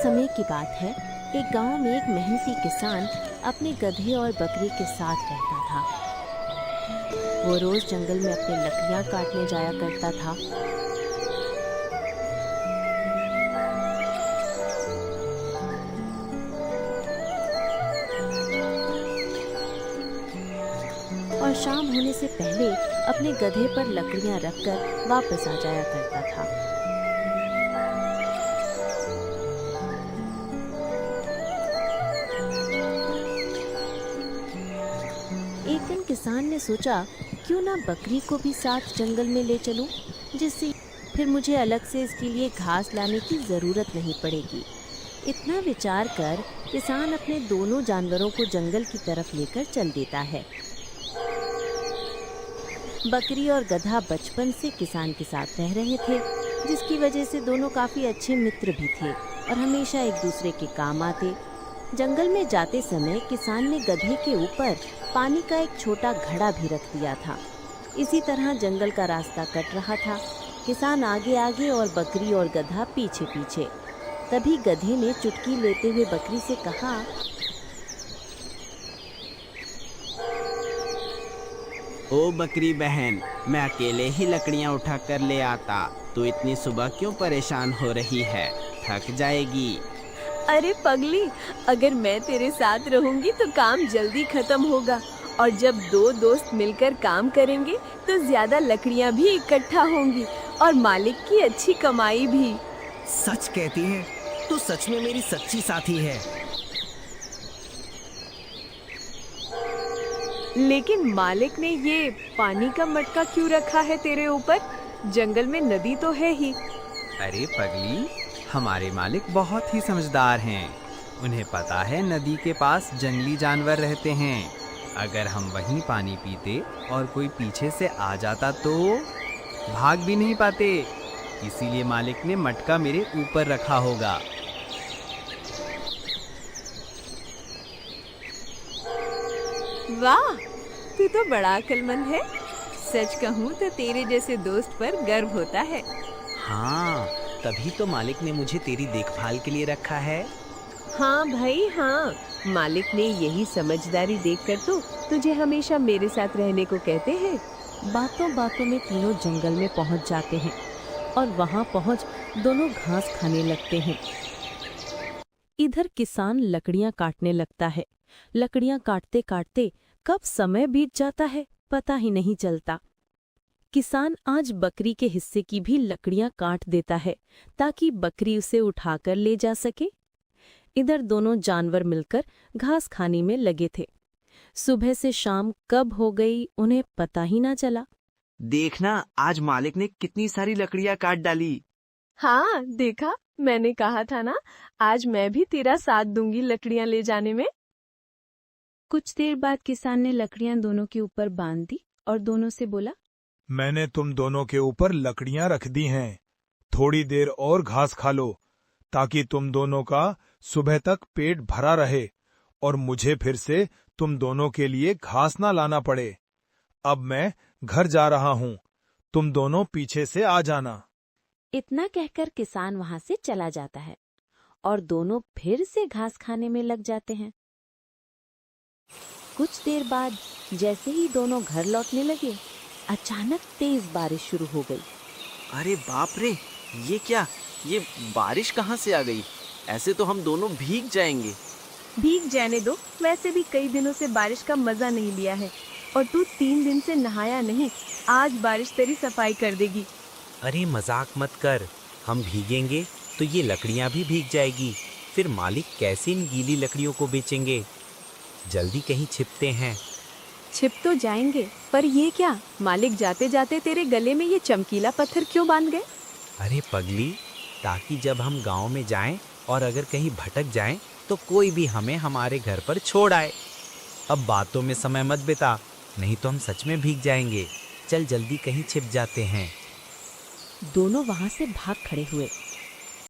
समय की बात है। एक गांव में एक मेहनती किसान अपने गधे और बकरी के साथ रहता था। वो रोज जंगल में अपनी लकड़ियां काटने जाया करता था। और शाम होने से पहले अपने गधे पर लकड़ियां रखकर वापस आ जाया करता था। एक दिन किसान ने सोचा, क्यों ना बकरी को भी साथ जंगल में ले चलूं, जिससे फिर मुझे अलग से इसके लिए घास लाने की जरूरत नहीं पड़ेगी। इतना विचार कर किसान अपने दोनों जानवरों को जंगल की तरफ लेकर चल देता है। बकरी और गधा बचपन से किसान के साथ रह रहे थे, जिसकी वजह से दोनों काफी अच्छे मित्र भी थे और हमेशा एक दूसरे के काम आते। जंगल में जाते समय किसान ने गधे के ऊपर पानी का एक छोटा घड़ा भी रख दिया था। इसी तरह जंगल का रास्ता कट रहा था। किसान आगे आगे और बकरी और गधा पीछे पीछे। तभी गधे ने चुटकी लेते हुए बकरी से कहा, ओ बकरी बहन, मैं अकेले ही लकड़ियाँ उठा कर ले आता। तू इतनी सुबह क्यों परेशान हो रही है? थक जाएगी। अरे पगली, अगर मैं तेरे साथ रहूंगी तो काम जल्दी खत्म होगा और जब दो दोस्त मिलकर काम करेंगे तो ज्यादा लकड़ियाँ भी इकट्ठा होंगी और मालिक की अच्छी कमाई भी। सच कहती है, तू सच में मेरी सच्ची साथी है। लेकिन मालिक ने ये पानी का मटका क्यों रखा है तेरे ऊपर? जंगल में नदी तो है ही। अरे पगली, हमारे मालिक बहुत ही समझदार हैं। उन्हें पता है नदी के पास जंगली जानवर रहते हैं। अगर हम वहीं पानी पीते और कोई पीछे से आ जाता तो भाग भी नहीं पाते। इसीलिए मालिक ने मटका मेरे ऊपर रखा होगा। वाह, तू तो बड़ा अक्लमंद है। सच कहूँ तो तेरे जैसे दोस्त पर गर्व होता है। हाँ, तभी तो मालिक ने मुझे तेरी देखभाल के लिए रखा है। हाँ भाई हाँ, मालिक ने यही समझदारी देखकर तो तुझे हमेशा मेरे साथ रहने को कहते हैं। बातों बातों में तीनों जंगल में पहुंच जाते हैं और वहां पहुंच दोनों घास खाने लगते हैं। इधर किसान लकड़ियां काटने लगता है। लकड़ियां काटते काटते कब समय बीत जाता है पता ही नहीं चलता। किसान आज बकरी के हिस्से की भी लकड़ियां काट देता है ताकि बकरी उसे उठाकर ले जा सके। इधर दोनों जानवर मिलकर घास खाने में लगे थे। सुबह से शाम कब हो गई उन्हें पता ही ना चला। देखना, आज मालिक ने कितनी सारी लकड़ियाँ काट डाली। हाँ देखा, मैंने कहा था ना, आज मैं भी तेरा साथ दूंगी लकड़ियाँ ले जाने में। कुछ देर बाद किसान ने लकड़ियां दोनों के ऊपर बांध दी और दोनों से बोला, मैंने तुम दोनों के ऊपर लकड़ियां रख दी हैं। थोड़ी देर और घास खा लो ताकि तुम दोनों का सुबह तक पेट भरा रहे और मुझे फिर से तुम दोनों के लिए घास ना लाना पड़े। अब मैं घर जा रहा हूँ, तुम दोनों पीछे से आ जाना। इतना कहकर किसान वहां से चला जाता है और दोनों फिर से घास खाने में लग जाते हैं। कुछ देर बाद जैसे ही दोनों घर लौटने लगे, अचानक तेज बारिश शुरू हो गई। अरे बाप रे, ये क्या? ये बारिश कहाँ से आ गई? ऐसे तो हम दोनों भीग जाएंगे। भीग जाने दो, वैसे भी कई दिनों से बारिश का मजा नहीं लिया है और तू 3 दिन से नहाया नहीं। आज बारिश तेरी सफाई कर देगी। अरे मजाक मत कर, हम भीगेंगे तो ये लकड़ियाँ भी भीग जाएगी। फिर मालिक कैसे इन गीली लकड़ियों को बेचेंगे? जल्दी कहीं छिपते हैं। छिप तो जाएंगे, पर ये क्या? मालिक जाते जाते तेरे गले में ये चमकीला पत्थर क्यों बांध गए? अरे पगली, ताकि जब हम गांव में जाएं और अगर कहीं भटक जाएं तो कोई भी हमें हमारे घर पर छोड़ आए। अब बातों में समय मत बिता, नहीं तो हम सच में भीग जाएंगे। चल जल्दी कहीं छिप जाते हैं। दोनों वहां से भाग खड़े हुए